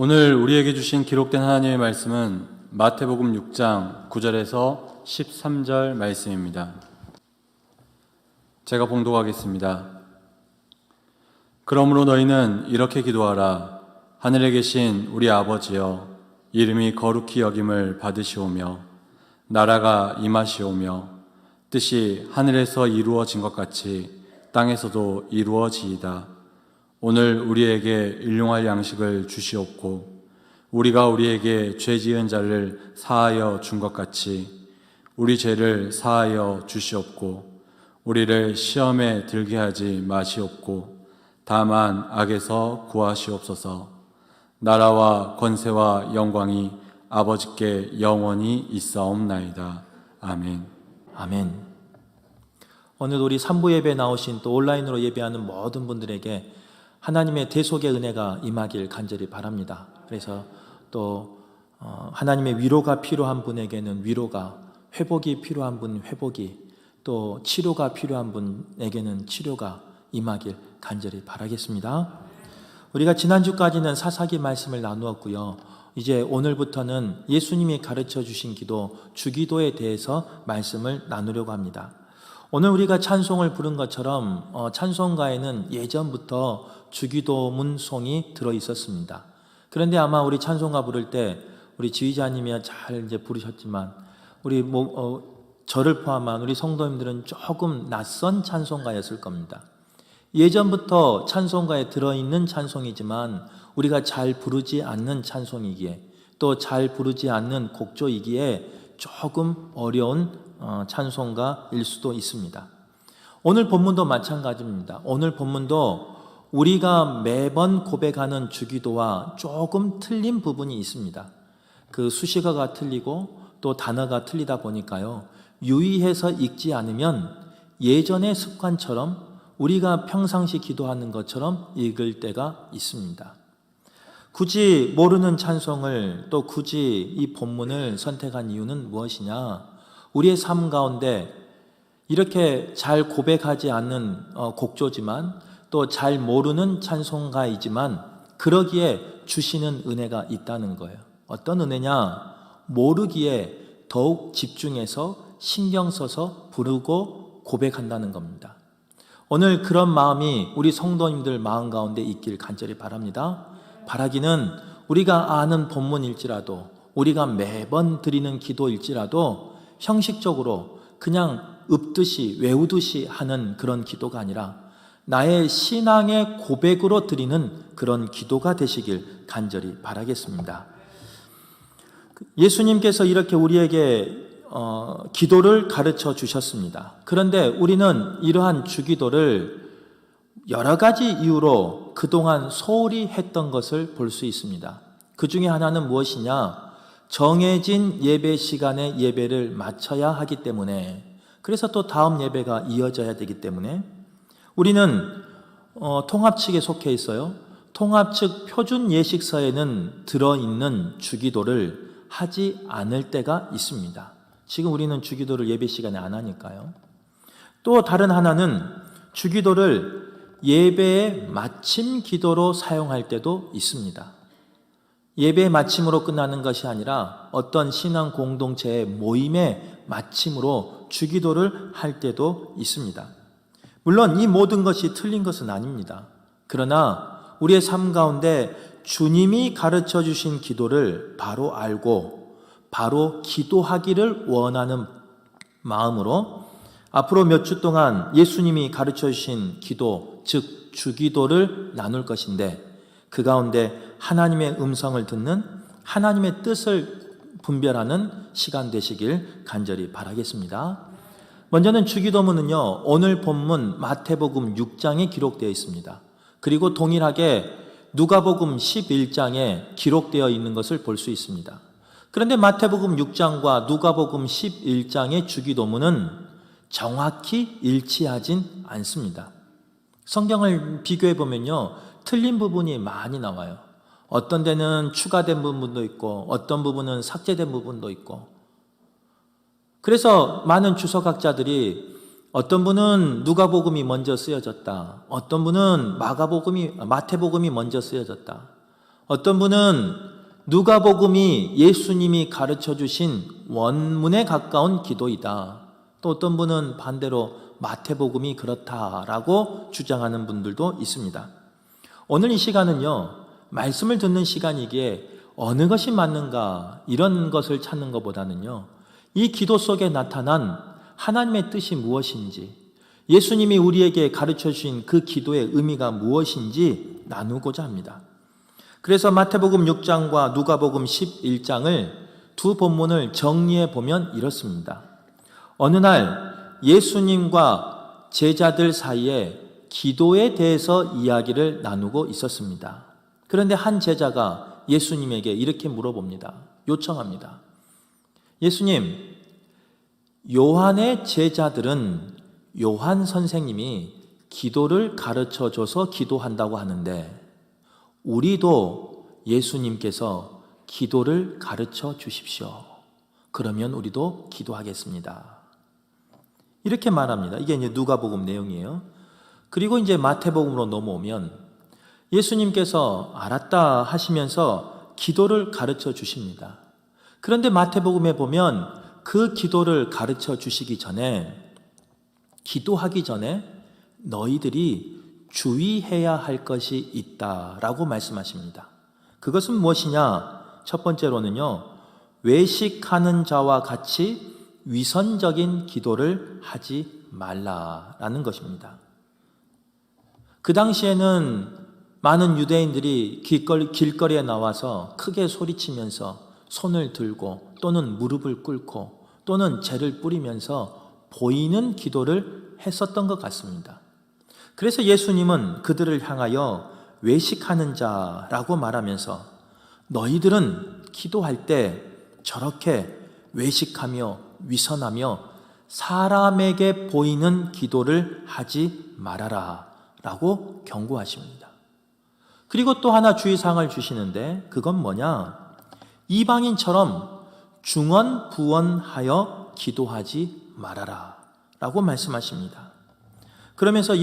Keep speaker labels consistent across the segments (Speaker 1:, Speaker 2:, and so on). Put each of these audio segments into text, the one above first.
Speaker 1: 오늘 우리에게 주신 기록된 하나님의 말씀은 마태복음 6장 9절에서 13절 말씀입니다. 제가 봉독하겠습니다. 그러므로 너희는 이렇게 기도하라. 하늘에 계신 우리 아버지여, 이름이 거룩히 여김을 받으시오며 나라가 임하시오며 뜻이 하늘에서 이루어진 것 같이 땅에서도 이루어지이다. 오늘 우리에게 일용할 양식을 주시옵고 우리가 우리에게 죄 지은 자를 사하여 준 것 같이 우리 죄를 사하여 주시옵고 우리를 시험에 들게 하지 마시옵고 다만 악에서 구하시옵소서. 나라와 권세와 영광이 아버지께 영원히 있사옵나이다. 아멘.
Speaker 2: 아멘. 오늘 우리 3부 예배 나오신 또 온라인으로 예배하는 모든 분들에게 하나님의 대속의 은혜가 임하길 간절히 바랍니다. 그래서 또 하나님의 위로가 필요한 분에게는 위로가, 회복이 필요한 분 회복이, 또 치료가 필요한 분에게는 치료가 임하길 간절히 바라겠습니다. 우리가 지난주까지는 사사기 말씀을 나누었고요. 이제 오늘부터는 예수님이 가르쳐 주신 기도, 주기도에 대해서 말씀을 나누려고 합니다. 오늘 우리가 찬송을 부른 것처럼 찬송가에는 예전부터 주기도 문송이 들어 있었습니다. 그런데 아마 우리 찬송가 부를 때 우리 지휘자님이 잘 이제 부르셨지만 우리 저를 포함한 우리 성도님들은 조금 낯선 찬송가였을 겁니다. 예전부터 찬송가에 들어있는 찬송이지만 우리가 잘 부르지 않는 찬송이기에 또 잘 부르지 않는 곡조이기에 조금 어려운 찬송가일 수도 있습니다. 오늘 본문도 마찬가지입니다. 오늘 본문도 우리가 매번 고백하는 주기도와 조금 틀린 부분이 있습니다. 그 수식어가 틀리고 또 단어가 틀리다 보니까요, 유의해서 읽지 않으면 예전의 습관처럼 우리가 평상시 기도하는 것처럼 읽을 때가 있습니다. 굳이 모르는 찬송을 또 굳이 이 본문을 선택한 이유는 무엇이냐? 우리의 삶 가운데 이렇게 잘 고백하지 않는 곡조지만 또 잘 모르는 찬송가이지만 그러기에 주시는 은혜가 있다는 거예요. 어떤 은혜냐? 모르기에 더욱 집중해서 신경 써서 부르고 고백한다는 겁니다. 오늘 그런 마음이 우리 성도님들 마음 가운데 있길 간절히 바랍니다. 바라기는 우리가 아는 본문일지라도 우리가 매번 드리는 기도일지라도 형식적으로 그냥 읊듯이 외우듯이 하는 그런 기도가 아니라 나의 신앙의 고백으로 드리는 그런 기도가 되시길 간절히 바라겠습니다. 예수님께서 이렇게 우리에게 기도를 가르쳐 주셨습니다. 그런데 우리는 이러한 주기도를 여러 가지 이유로 그동안 소홀히 했던 것을 볼 수 있습니다. 그 중에 하나는 무엇이냐? 정해진 예배 시간에 예배를 마쳐야 하기 때문에, 그래서 또 다음 예배가 이어져야 되기 때문에 우리는 통합 측에 속해 있어요. 통합 측 표준 예식서에는 들어있는 주기도를 하지 않을 때가 있습니다. 지금 우리는 주기도를 예배 시간에 안 하니까요. 또 다른 하나는 주기도를 예배의 마침 기도로 사용할 때도 있습니다. 예배의 마침으로 끝나는 것이 아니라 어떤 신앙 공동체의 모임의 마침으로 주기도를 할 때도 있습니다. 물론 이 모든 것이 틀린 것은 아닙니다. 그러나 우리의 삶 가운데 주님이 가르쳐 주신 기도를 바로 알고 바로 기도하기를 원하는 마음으로 앞으로 몇 주 동안 예수님이 가르쳐 주신 기도, 즉 주기도를 나눌 것인데 그 가운데 하나님의 음성을 듣는, 하나님의 뜻을 분별하는 시간 되시길 간절히 바라겠습니다. 먼저는 주기도문은요, 오늘 본문 마태복음 6장에 기록되어 있습니다. 그리고 동일하게 누가복음 11장에 기록되어 있는 것을 볼 수 있습니다. 그런데 마태복음 6장과 누가복음 11장의 주기도문은 정확히 일치하진 않습니다. 성경을 비교해 보면요, 틀린 부분이 많이 나와요. 어떤 데는 추가된 부분도 있고 어떤 부분은 삭제된 부분도 있고, 그래서 많은 주석학자들이 어떤 분은 누가복음이 먼저 쓰여졌다, 어떤 분은 마태복음이 먼저 쓰여졌다, 어떤 분은 누가복음이 예수님이 가르쳐 주신 원문에 가까운 기도이다. 또 어떤 분은 반대로 마태복음이 그렇다라고 주장하는 분들도 있습니다. 오늘 이 시간은요, 말씀을 듣는 시간이기에 어느 것이 맞는가 이런 것을 찾는 것보다는요, 이 기도 속에 나타난 하나님의 뜻이 무엇인지, 예수님이 우리에게 가르쳐 주신 그 기도의 의미가 무엇인지 나누고자 합니다. 그래서 마태복음 6장과 누가복음 11장을 두 본문을 정리해 보면 이렇습니다. 어느 날 예수님과 제자들 사이에 기도에 대해서 이야기를 나누고 있었습니다. 그런데 한 제자가 예수님에게 이렇게 물어봅니다. 요청합니다. 예수님, 요한의 제자들은 요한 선생님이 기도를 가르쳐 줘서 기도한다고 하는데 우리도 예수님께서 기도를 가르쳐 주십시오. 그러면 우리도 기도하겠습니다. 이렇게 말합니다. 이게 이제 누가복음 내용이에요. 그리고 이제 마태복음으로 넘어오면 예수님께서 알았다 하시면서 기도를 가르쳐 주십니다. 그런데 마태복음에 보면 그 기도를 가르쳐 주시기 전에, 기도하기 전에 너희들이 주의해야 할 것이 있다라고 말씀하십니다. 그것은 무엇이냐? 첫 번째로는요, 외식하는 자와 같이 위선적인 기도를 하지 말라라는 것입니다. 그 당시에는 많은 유대인들이 길거리에 나와서 크게 소리치면서 손을 들고 또는 무릎을 꿇고 또는 재를 뿌리면서 보이는 기도를 했었던 것 같습니다. 그래서 예수님은 그들을 향하여 외식하는 자라고 말하면서 너희들은 기도할 때 저렇게 외식하며 위선하며 사람에게 보이는 기도를 하지 말아라 라고 경고하십니다. 그리고 또 하나 주의사항을 주시는데 그건 뭐냐? 이방인처럼 중언부언하여 기도하지 말아라 라고 말씀하십니다. 그러면서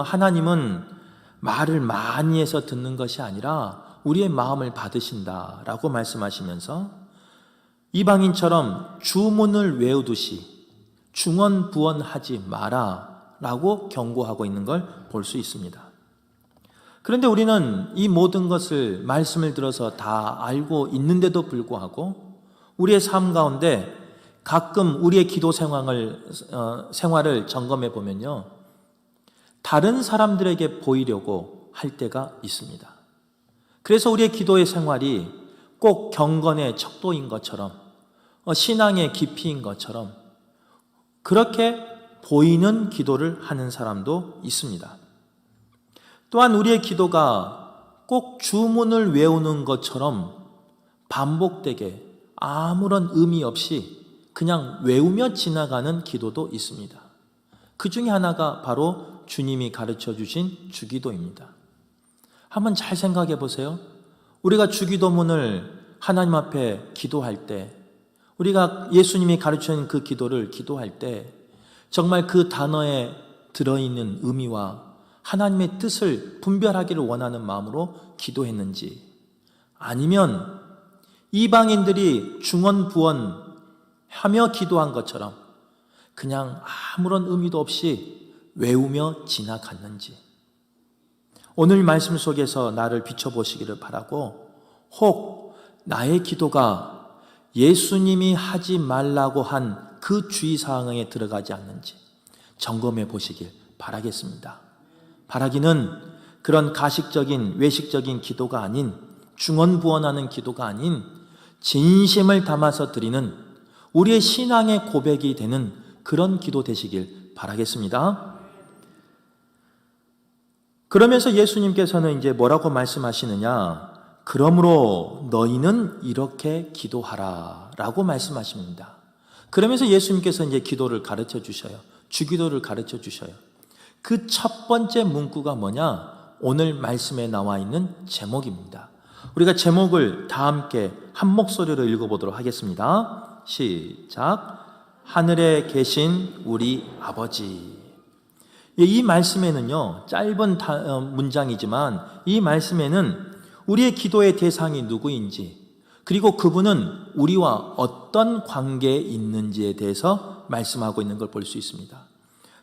Speaker 2: 하나님은 말을 많이 해서 듣는 것이 아니라 우리의 마음을 받으신다라고 말씀하시면서 이방인처럼 주문을 외우듯이 중언부언하지 마라라고 경고하고 있는 걸 볼 수 있습니다. 그런데 우리는 이 모든 것을 말씀을 들어서 다 알고 있는데도 불구하고 우리의 삶 가운데 가끔 우리의 기도 생활을 점검해 보면요, 다른 사람들에게 보이려고 할 때가 있습니다. 그래서 우리의 기도의 생활이 꼭 경건의 척도인 것처럼 신앙의 깊이인 것처럼 그렇게 보이는 기도를 하는 사람도 있습니다. 또한 우리의 기도가 꼭 주문을 외우는 것처럼 반복되게 아무런 의미 없이 그냥 외우며 지나가는 기도도 있습니다. 그 중에 하나가 바로 주님이 가르쳐 주신 주기도입니다. 한번 잘 생각해 보세요. 우리가 주기도문을 하나님 앞에 기도할 때, 우리가 예수님이 가르치는 그 기도를 기도할 때 정말 그 단어에 들어있는 의미와 하나님의 뜻을 분별하기를 원하는 마음으로 기도했는지, 아니면 이방인들이 중언부언하며 기도한 것처럼 그냥 아무런 의미도 없이 외우며 지나갔는지, 오늘 말씀 속에서 나를 비춰보시기를 바라고, 혹 나의 기도가 예수님이 하지 말라고 한 그 주의사항에 들어가지 않는지 점검해 보시길 바라겠습니다. 바라기는 그런 가식적인 외식적인 기도가 아닌, 중언부언하는 기도가 아닌 진심을 담아서 드리는 우리의 신앙의 고백이 되는 그런 기도 되시길 바라겠습니다. 그러면서 예수님께서는 이제 뭐라고 말씀하시느냐? 그러므로 너희는 이렇게 기도하라 라고 말씀하십니다. 그러면서 예수님께서 이제 기도를 가르쳐 주셔요. 주기도를 가르쳐 주셔요. 그 첫 번째 문구가 뭐냐? 오늘 말씀에 나와 있는 제목입니다. 우리가 제목을 다 함께 한 목소리로 읽어보도록 하겠습니다. 시작. 하늘에 계신 우리 아버지. 이 말씀에는요, 짧은 문장이지만 이 말씀에는 우리의 기도의 대상이 누구인지, 그리고 그분은 우리와 어떤 관계에 있는지에 대해서 말씀하고 있는 걸 볼 수 있습니다.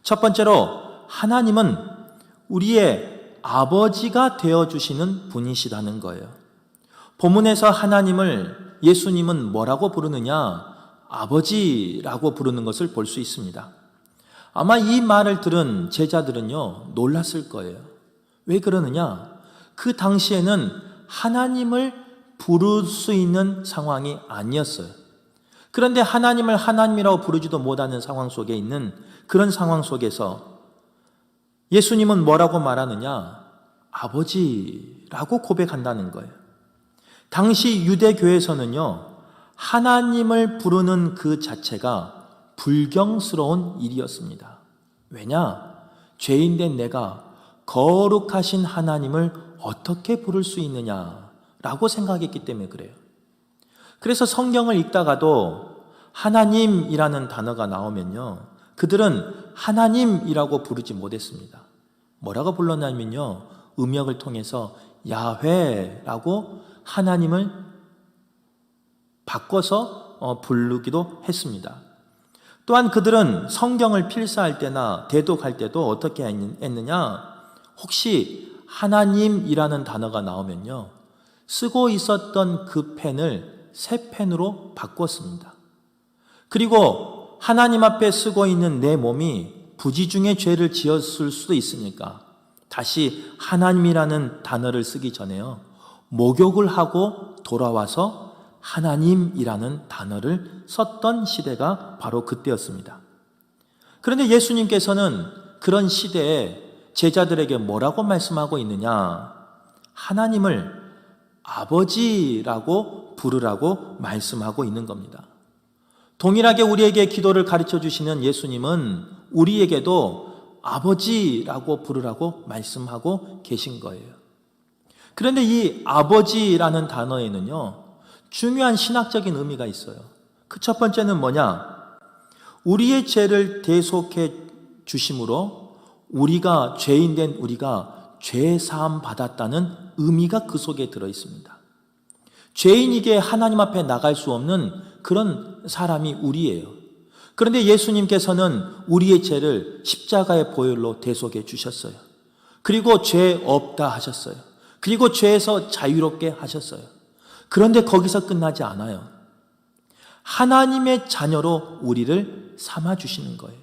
Speaker 2: 첫 번째로 하나님은 우리의 아버지가 되어주시는 분이시다는 거예요. 본문에서 하나님을 예수님은 뭐라고 부르느냐? 아버지라고 부르는 것을 볼 수 있습니다. 아마 이 말을 들은 제자들은요, 놀랐을 거예요. 왜 그러느냐? 그 당시에는 하나님을 부를 수 있는 상황이 아니었어요. 그런데 하나님을 하나님이라고 부르지도 못하는 상황 속에 있는 그런 상황 속에서 예수님은 뭐라고 말하느냐? 아버지라고 고백한다는 거예요. 당시 유대교에서는요, 하나님을 부르는 그 자체가 불경스러운 일이었습니다. 왜냐? 죄인된 내가 거룩하신 하나님을 어떻게 부를 수 있느냐라고 생각했기 때문에 그래요. 그래서 성경을 읽다가도 하나님이라는 단어가 나오면요, 그들은 하나님이라고 부르지 못했습니다. 뭐라고 불렀냐면요, 음역을 통해서 야훼라고 하나님을 바꿔서 부르기도 했습니다. 또한 그들은 성경을 필사할 때나 대독할 때도 어떻게 했느냐? 혹시 하나님이라는 단어가 나오면요, 쓰고 있었던 그 펜을 새 펜으로 바꿨습니다. 그리고 하나님 앞에 쓰고 있는 내 몸이 부지 중에 죄를 지었을 수도 있으니까 다시 하나님이라는 단어를 쓰기 전에요, 목욕을 하고 돌아와서 하나님이라는 단어를 썼던 시대가 바로 그때였습니다. 그런데 예수님께서는 그런 시대에 제자들에게 뭐라고 말씀하고 있느냐? 하나님을 아버지라고 부르라고 말씀하고 있는 겁니다. 동일하게 우리에게 기도를 가르쳐 주시는 예수님은 우리에게도 아버지라고 부르라고 말씀하고 계신 거예요. 그런데 이 아버지라는 단어에는요, 중요한 신학적인 의미가 있어요. 그 첫 번째는 뭐냐? 우리의 죄를 대속해 주심으로 우리가, 죄인된 우리가 죄 사함 받았다는 의미가 그 속에 들어 있습니다. 죄인에게 하나님 앞에 나갈 수 없는 그런 사람이 우리예요. 그런데 예수님께서는 우리의 죄를 십자가의 보혈로 대속해 주셨어요. 그리고 죄 없다 하셨어요. 그리고 죄에서 자유롭게 하셨어요. 그런데 거기서 끝나지 않아요. 하나님의 자녀로 우리를 삼아주시는 거예요.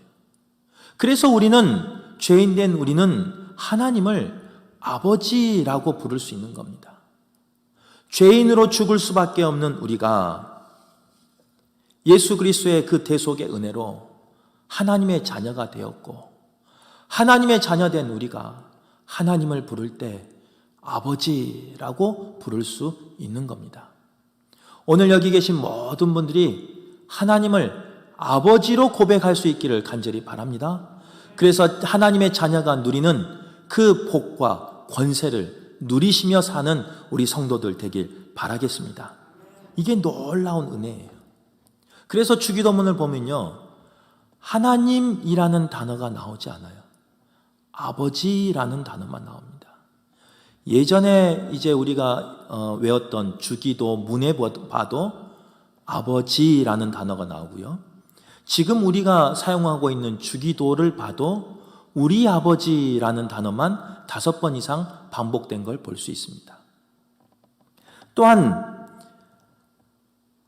Speaker 2: 그래서 우리는, 죄인된 우리는 하나님을 아버지라고 부를 수 있는 겁니다. 죄인으로 죽을 수밖에 없는 우리가 예수 그리스도의 그 대속의 은혜로 하나님의 자녀가 되었고, 하나님의 자녀된 우리가 하나님을 부를 때 아버지라고 부를 수 있는 겁니다. 오늘 여기 계신 모든 분들이 하나님을 아버지로 고백할 수 있기를 간절히 바랍니다. 그래서 하나님의 자녀가 누리는 그 복과 권세를 누리시며 사는 우리 성도들 되길 바라겠습니다. 이게 놀라운 은혜예요. 그래서 주기도문을 보면요, 하나님이라는 단어가 나오지 않아요. 아버지라는 단어만 나옵니다. 예전에 이제 우리가 외웠던 주기도 문에 봐도 아버지라는 단어가 나오고요, 지금 우리가 사용하고 있는 주기도를 봐도 우리 아버지라는 단어만 5번 이상 반복된 걸 볼 수 있습니다. 또한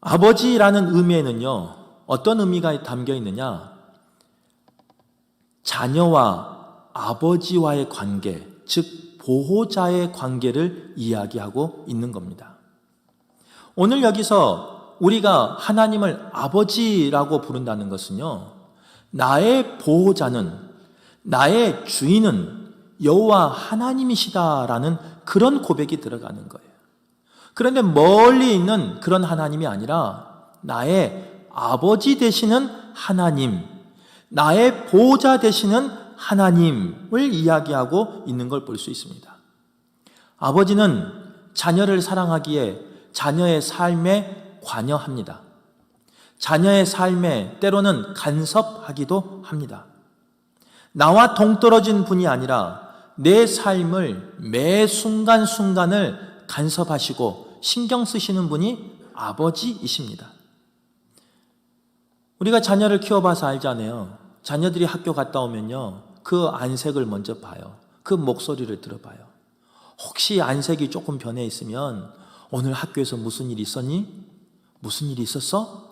Speaker 2: 아버지라는 의미에는요, 어떤 의미가 담겨 있느냐? 자녀와 아버지와의 관계, 즉 보호자의 관계를 이야기하고 있는 겁니다. 오늘 여기서 우리가 하나님을 아버지라고 부른다는 것은요, 나의 보호자는, 나의 주인은 여호와 하나님이시다라는 그런 고백이 들어가는 거예요. 그런데 멀리 있는 그런 하나님이 아니라 나의 아버지 되시는 하나님, 나의 보호자 되시는 하나님을 이야기하고 있는 걸 볼 수 있습니다. 아버지는 자녀를 사랑하기에 자녀의 삶에 관여합니다. 자녀의 삶에 때로는 간섭하기도 합니다. 나와 동떨어진 분이 아니라 내 삶을 매 순간순간을 간섭하시고 신경 쓰시는 분이 아버지이십니다. 우리가 자녀를 키워봐서 알잖아요. 자녀들이 학교 갔다 오면요, 그 안색을 먼저 봐요. 그 목소리를 들어봐요. 혹시 안색이 조금 변해 있으면 오늘 학교에서 무슨 일 있었니? 무슨 일이 있었어?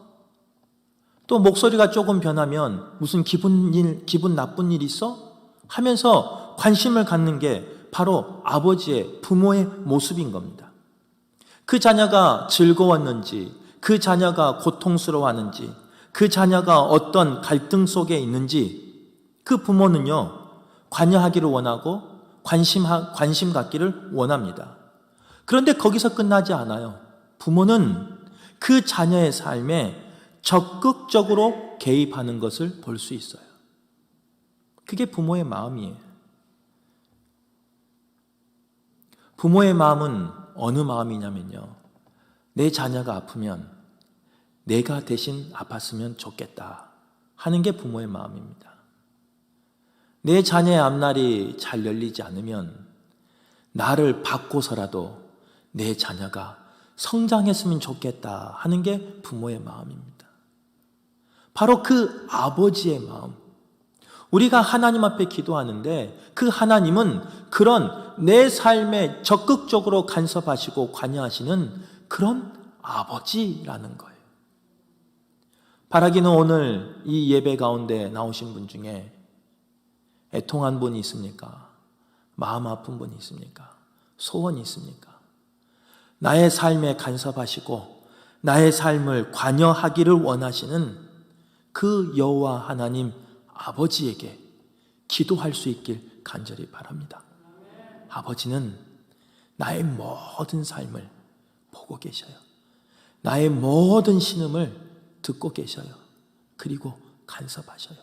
Speaker 2: 또 목소리가 조금 변하면 무슨 기분 나쁜 일 있어? 하면서 관심을 갖는 게 바로 아버지의, 부모의 모습인 겁니다. 그 자녀가 즐거웠는지, 그 자녀가 고통스러워하는지, 그 자녀가 어떤 갈등 속에 있는지 그 부모는요, 관여하기를 원하고 관심 갖기를 원합니다. 그런데 거기서 끝나지 않아요. 부모는 그 자녀의 삶에 적극적으로 개입하는 것을 볼 수 있어요. 그게 부모의 마음이에요. 부모의 마음은 어느 마음이냐면요, 내 자녀가 아프면 내가 대신 아팠으면 좋겠다 하는 게 부모의 마음입니다. 내 자녀의 앞날이 잘 열리지 않으면 나를 받고서라도 내 자녀가 성장했으면 좋겠다 하는 게 부모의 마음입니다. 바로 그 아버지의 마음. 우리가 하나님 앞에 기도하는데 그 하나님은 그런 내 삶에 적극적으로 간섭하시고 관여하시는 그런 아버지라는 거예요. 바라기는 오늘 이 예배 가운데 나오신 분 중에 애통한 분이 있습니까? 마음 아픈 분이 있습니까? 소원이 있습니까? 나의 삶에 간섭하시고 나의 삶을 관여하기를 원하시는 그 여호와 하나님 아버지에게 기도할 수 있길 간절히 바랍니다. 아버지는 나의 모든 삶을 보고 계셔요. 나의 모든 신음을 듣고 계셔요. 그리고 간섭하셔요.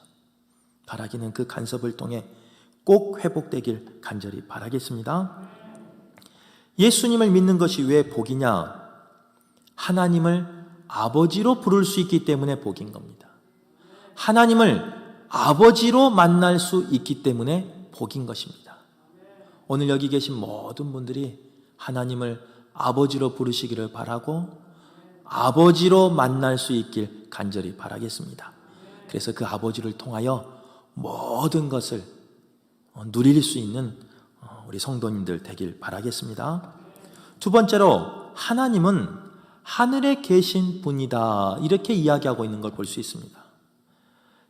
Speaker 2: 바라기는 그 간섭을 통해 꼭 회복되길 간절히 바라겠습니다. 예수님을 믿는 것이 왜 복이냐? 하나님을 아버지로 부를 수 있기 때문에 복인 겁니다. 하나님을 아버지로 만날 수 있기 때문에 복인 것입니다. 오늘 여기 계신 모든 분들이 하나님을 아버지로 부르시기를 바라고 아버지로 만날 수 있길 간절히 바라겠습니다. 그래서 그 아버지를 통하여 모든 것을 누릴 수 있는 우리 성도님들 되길 바라겠습니다. 두 번째로, 하나님은 하늘에 계신 분이다, 이렇게 이야기하고 있는 걸 볼 수 있습니다.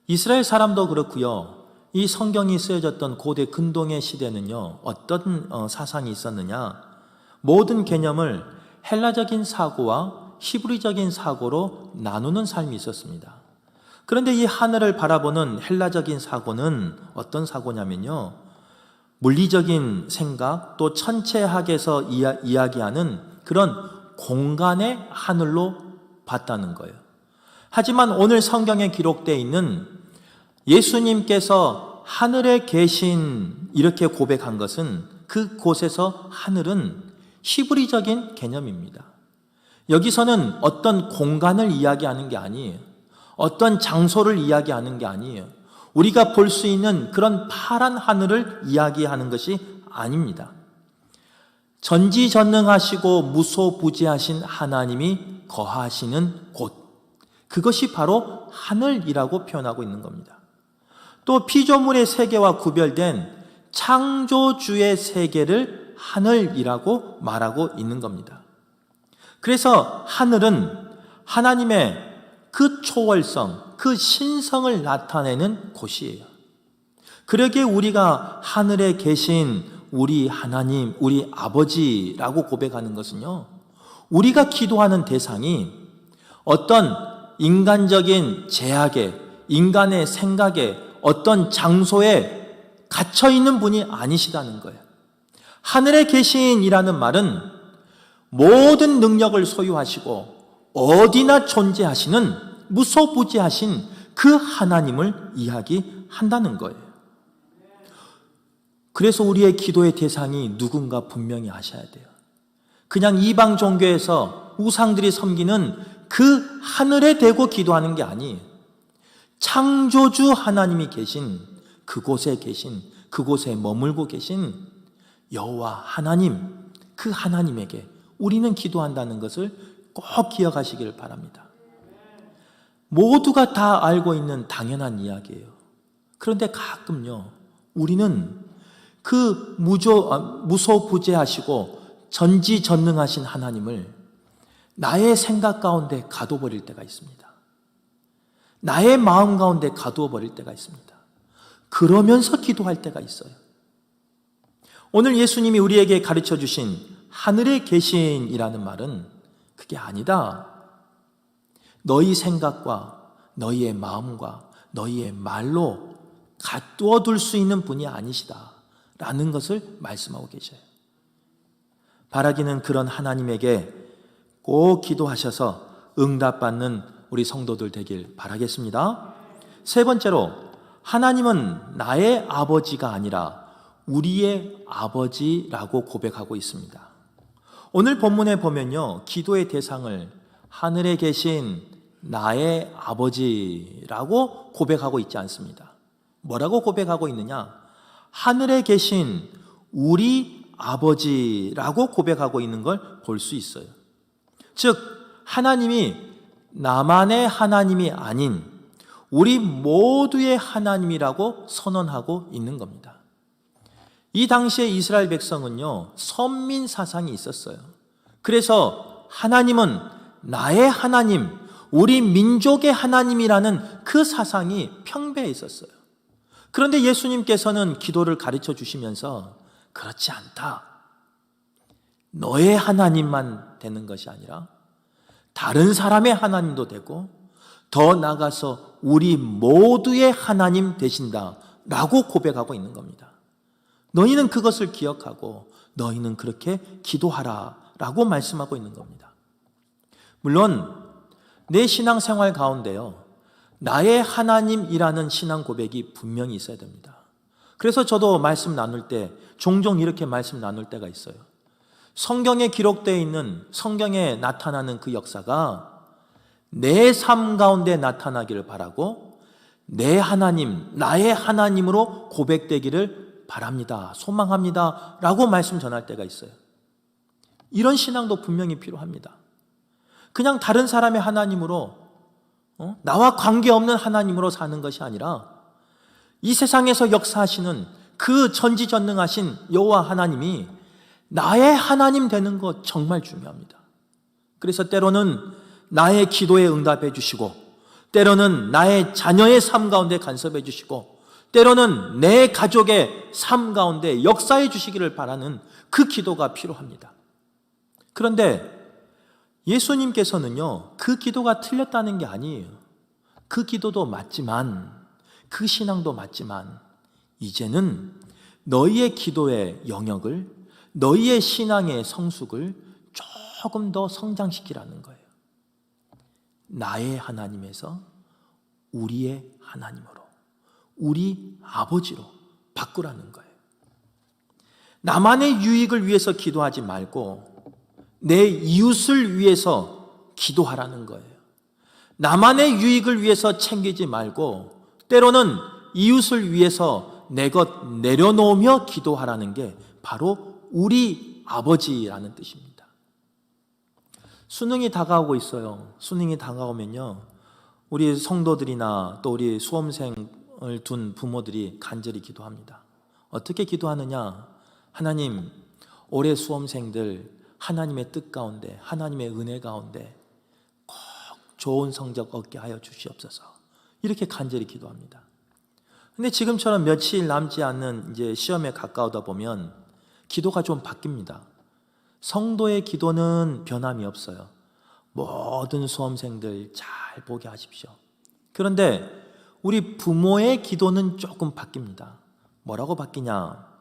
Speaker 2: 이스라엘 사람도 그렇고요, 이 성경이 쓰여졌던 고대 근동의 시대는요, 어떤 사상이 있었느냐? 모든 개념을 헬라적인 사고와 히브리적인 사고로 나누는 삶이 있었습니다. 그런데 이 하늘을 바라보는 헬라적인 사고는 어떤 사고냐면요, 물리적인 생각, 또 천체학에서 이야기하는 그런 공간의 하늘로 봤다는 거예요. 하지만 오늘 성경에 기록되어 있는 예수님께서 하늘에 계신, 이렇게 고백한 것은 그 곳에서 하늘은 히브리적인 개념입니다. 여기서는 어떤 공간을 이야기하는 게 아니에요. 어떤 장소를 이야기하는 게 아니에요. 우리가 볼 수 있는 그런 파란 하늘을 이야기하는 것이 아닙니다. 전지전능하시고 무소부지하신 하나님이 거하시는 곳, 그것이 바로 하늘이라고 표현하고 있는 겁니다. 또 피조물의 세계와 구별된 창조주의 세계를 하늘이라고 말하고 있는 겁니다. 그래서 하늘은 하나님의 그 초월성, 그 신성을 나타내는 곳이에요. 그러기에 우리가 하늘에 계신 우리 하나님, 우리 아버지라고 고백하는 것은요, 우리가 기도하는 대상이 어떤 인간적인 제약에, 인간의 생각에, 어떤 장소에 갇혀있는 분이 아니시다는 거예요. 하늘에 계신이라는 말은 모든 능력을 소유하시고 어디나 존재하시는 무소부지하신 그 하나님을 이야기한다는 거예요. 그래서 우리의 기도의 대상이 누군가 분명히 아셔야 돼요. 그냥 이방 종교에서 우상들이 섬기는 그 하늘에 대고 기도하는 게 아니에요. 창조주 하나님이 계신 그곳에 머물고 계신 여호와 하나님, 그 하나님에게 우리는 기도한다는 것을 꼭 기억하시길 바랍니다. 모두가 다 알고 있는 당연한 이야기예요. 그런데 가끔요, 우리는 그 무소부재하시고 전지전능하신 하나님을 나의 생각 가운데 가둬버릴 때가 있습니다. 나의 마음 가운데 가두어버릴 때가 있습니다. 그러면서 기도할 때가 있어요. 오늘 예수님이 우리에게 가르쳐 주신 하늘에 계신이라는 말은 그게 아니다. 너희 생각과 너희의 마음과 너희의 말로 가두어둘 수 있는 분이 아니시다 라는 것을 말씀하고 계셔요. 바라기는 그런 하나님에게 꼭 기도하셔서 응답받는 우리 성도들 되길 바라겠습니다. 세 번째로, 하나님은 나의 아버지가 아니라 우리의 아버지라고 고백하고 있습니다. 오늘 본문에 보면요, 기도의 대상을 하늘에 계신 나의 아버지라고 고백하고 있지 않습니다. 뭐라고 고백하고 있느냐? 하늘에 계신 우리 아버지라고 고백하고 있는 걸 볼 수 있어요. 즉, 하나님이 나만의 하나님이 아닌 우리 모두의 하나님이라고 선언하고 있는 겁니다. 이 당시에 이스라엘 백성은요, 선민 사상이 있었어요. 그래서 하나님은 나의 하나님, 우리 민족의 하나님이라는 그 사상이 평배해 있었어요. 그런데 예수님께서는 기도를 가르쳐 주시면서 그렇지 않다. 너의 하나님만 되는 것이 아니라 다른 사람의 하나님도 되고 더 나아가서 우리 모두의 하나님 되신다라고 고백하고 있는 겁니다. 너희는 그것을 기억하고 너희는 그렇게 기도하라라고 말씀하고 있는 겁니다. 물론 내 신앙생활 가운데요, 나의 하나님이라는 신앙 고백이 분명히 있어야 됩니다. 그래서 저도 말씀 나눌 때 종종 이렇게 말씀 나눌 때가 있어요. 성경에 기록되어 있는, 성경에 나타나는 그 역사가 내 삶 가운데 나타나기를 바라고 내 하나님, 나의 하나님으로 고백되기를 바랍니다, 소망합니다 라고 말씀 전할 때가 있어요. 이런 신앙도 분명히 필요합니다. 그냥 다른 사람의 하나님으로, 나와 관계없는 하나님으로 사는 것이 아니라 이 세상에서 역사하시는 그 전지전능하신 여호와 하나님이 나의 하나님 되는 것 정말 중요합니다. 그래서 때로는 나의 기도에 응답해 주시고, 때로는 나의 자녀의 삶 가운데 간섭해 주시고, 때로는 내 가족의 삶 가운데 역사해 주시기를 바라는 그 기도가 필요합니다. 그런데 예수님께서는요, 그 기도가 틀렸다는 게 아니에요. 그 기도도 맞지만, 그 신앙도 맞지만, 이제는 너희의 기도의 영역을, 너희의 신앙의 성숙을 조금 더 성장시키라는 거예요. 나의 하나님에서 우리의 하나님으로, 우리 아버지로 바꾸라는 거예요. 나만의 유익을 위해서 기도하지 말고 내 이웃을 위해서 기도하라는 거예요. 나만의 유익을 위해서 챙기지 말고 때로는 이웃을 위해서 내 것 내려놓으며 기도하라는 게 바로 우리 아버지라는 뜻입니다. 수능이 다가오고 있어요. 수능이 다가오면요, 우리 성도들이나 또 우리 수험생을 둔 부모들이 간절히 기도합니다. 어떻게 기도하느냐? 하나님, 올해 수험생들 하나님의 뜻 가운데, 하나님의 은혜 가운데 꼭 좋은 성적 얻게 하여 주시옵소서. 이렇게 간절히 기도합니다. 근데 지금처럼 며칠 남지 않는 이제 시험에 가까우다 보면 기도가 좀 바뀝니다. 성도의 기도는 변함이 없어요. 모든 수험생들 잘 보게 하십시오. 그런데 우리 부모의 기도는 조금 바뀝니다. 뭐라고 바뀌냐?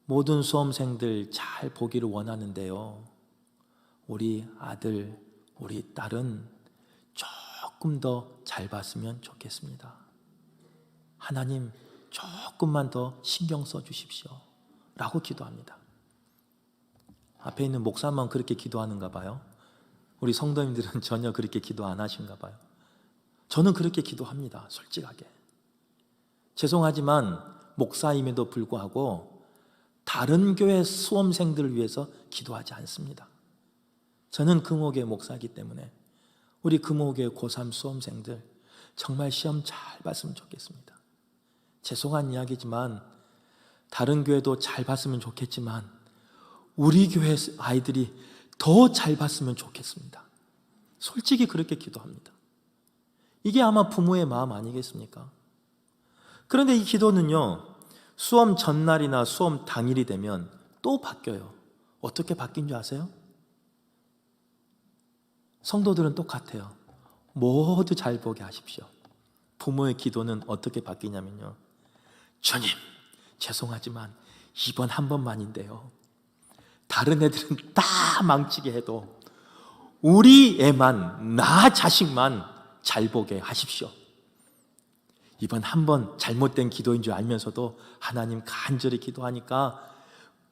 Speaker 2: 모든 수험생들 잘 보기를 원하는데요, 우리 아들, 우리 딸은 조금 더 잘 봤으면 좋겠습니다. 하나님, 조금만 더 신경 써 주십시오 라고 기도합니다. 앞에 있는 목사만 그렇게 기도하는가 봐요. 우리 성도님들은 전혀 그렇게 기도 안 하신가 봐요. 저는 그렇게 기도합니다. 솔직하게. 죄송하지만 목사임에도 불구하고 다른 교회 수험생들을 위해서 기도하지 않습니다. 저는 금호교회 목사이기 때문에 우리 금호교회 고3 수험생들 정말 시험 잘 봤으면 좋겠습니다. 죄송한 이야기지만 다른 교회도 잘 봤으면 좋겠지만 우리 교회 아이들이 더 잘 봤으면 좋겠습니다. 솔직히 그렇게 기도합니다. 이게 아마 부모의 마음 아니겠습니까? 그런데 이 기도는요, 수험 전날이나 수험 당일이 되면 또 바뀌어요. 어떻게 바뀐 줄 아세요? 성도들은 똑같아요. 모두 잘 보게 하십시오. 부모의 기도는 어떻게 바뀌냐면요, 주님, 죄송하지만 이번 한 번만인데요, 다른 애들은 다 망치게 해도 우리 애만, 나 자식만 잘 보게 하십시오. 이번 한 번 잘못된 기도인 줄 알면서도 하나님 간절히 기도하니까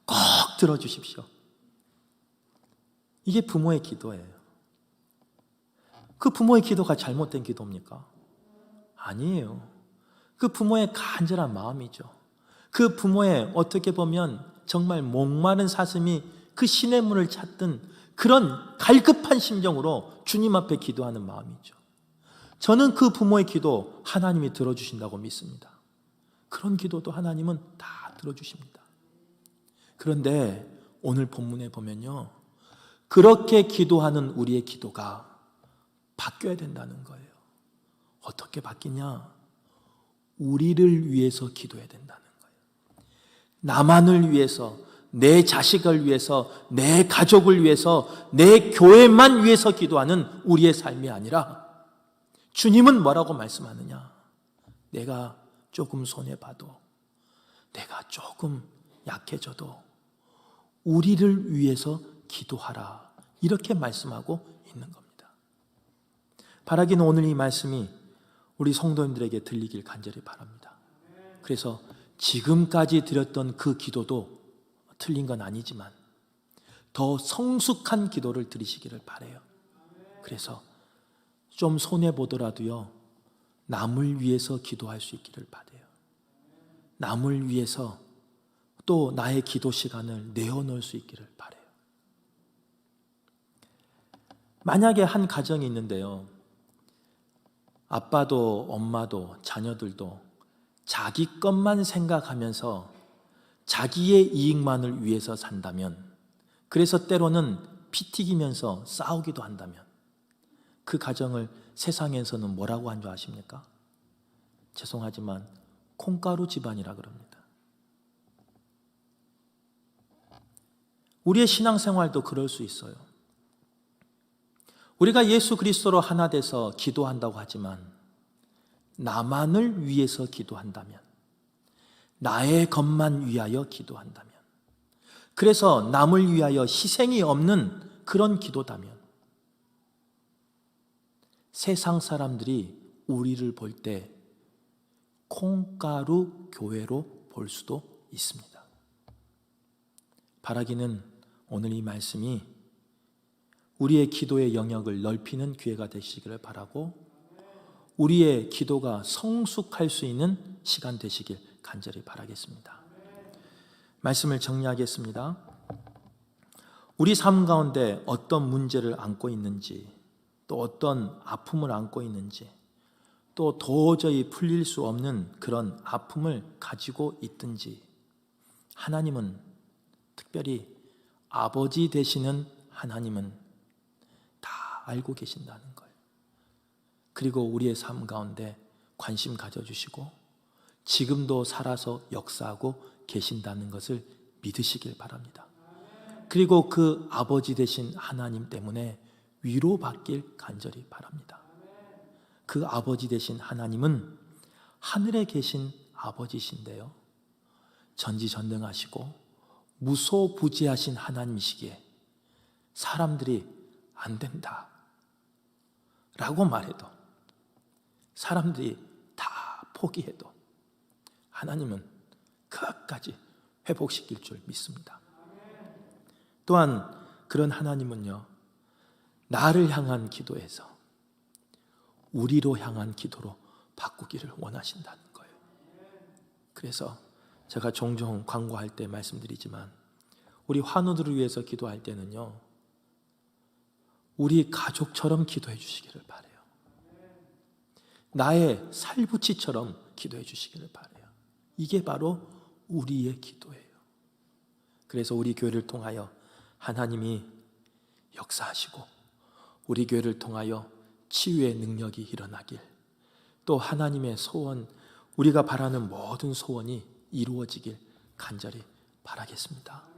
Speaker 2: 꼭 들어주십시오. 이게 부모의 기도예요. 그 부모의 기도가 잘못된 기도입니까? 아니에요. 그 부모의 간절한 마음이죠. 그 부모의 어떻게 보면 정말 목마른 사슴이 그 신의 문을 찾던 그런 갈급한 심정으로 주님 앞에 기도하는 마음이죠. 저는 그 부모의 기도 하나님이 들어주신다고 믿습니다. 그런 기도도 하나님은 다 들어주십니다. 그런데 오늘 본문에 보면요, 그렇게 기도하는 우리의 기도가 바뀌어야 된다는 거예요. 어떻게 바뀌냐? 우리를 위해서 기도해야 된다는 거예요. 나만을 위해서, 내 자식을 위해서, 내 가족을 위해서, 내 교회만 위해서 기도하는 우리의 삶이 아니라 주님은 뭐라고 말씀하느냐? 내가 조금 손해봐도, 내가 조금 약해져도 우리를 위해서 기도하라, 이렇게 말씀하고 있는 겁니다. 바라기는 오늘 이 말씀이 우리 성도님들에게 들리길 간절히 바랍니다. 그래서 지금까지 드렸던 그 기도도 틀린 건 아니지만 더 성숙한 기도를 드리시기를 바라요. 그래서 좀 손해보더라도요, 남을 위해서 기도할 수 있기를 바라요. 남을 위해서 또 나의 기도 시간을 내어놓을 수 있기를 바라요. 만약에 한 가정이 있는데요, 아빠도 엄마도 자녀들도 자기 것만 생각하면서 자기의 이익만을 위해서 산다면, 그래서 때로는 피 튀기면서 싸우기도 한다면 그 가정을 세상에서는 뭐라고 한 줄 아십니까? 죄송하지만 콩가루 집안이라 그럽니다. 우리의 신앙생활도 그럴 수 있어요. 우리가 예수 그리스도로 하나 돼서 기도한다고 하지만 나만을 위해서 기도한다면, 나의 것만 위하여 기도한다면, 그래서 남을 위하여 희생이 없는 그런 기도다면 세상 사람들이 우리를 볼 때 콩가루 교회로 볼 수도 있습니다. 바라기는 오늘 이 말씀이 우리의 기도의 영역을 넓히는 기회가 되시기를 바라고, 우리의 기도가 성숙할 수 있는 시간 되시길 간절히 바라겠습니다. 말씀을 정리하겠습니다. 우리 삶 가운데 어떤 문제를 안고 있는지, 또 어떤 아픔을 안고 있는지, 또 도저히 풀릴 수 없는 그런 아픔을 가지고 있든지, 하나님은, 특별히 아버지 되시는 하나님은 다 알고 계신다는 거예요. 그리고 우리의 삶 가운데 관심 가져주시고 지금도 살아서 역사하고 계신다는 것을 믿으시길 바랍니다. 그리고 그 아버지 되신 하나님 때문에 위로받길 간절히 바랍니다. 그 아버지 되신 하나님은 하늘에 계신 아버지신데요, 전지전능하시고 무소부재하신 하나님이시기에 사람들이 안 된다 라고 말해도, 사람들이 다 포기해도 하나님은 끝까지 회복시킬 줄 믿습니다. 또한 그런 하나님은요, 나를 향한 기도에서 우리로 향한 기도로 바꾸기를 원하신다는 거예요. 그래서 제가 종종 광고할 때 말씀드리지만 우리 환우들을 위해서 기도할 때는요, 우리 가족처럼 기도해 주시기를 바라요. 나의 살부치처럼 기도해 주시기를 바라요. 이게 바로 우리의 기도예요. 그래서 우리 교회를 통하여 하나님이 역사하시고 우리 교회를 통하여 치유의 능력이 일어나길, 또 하나님의 소원, 우리가 바라는 모든 소원이 이루어지길 간절히 바라겠습니다.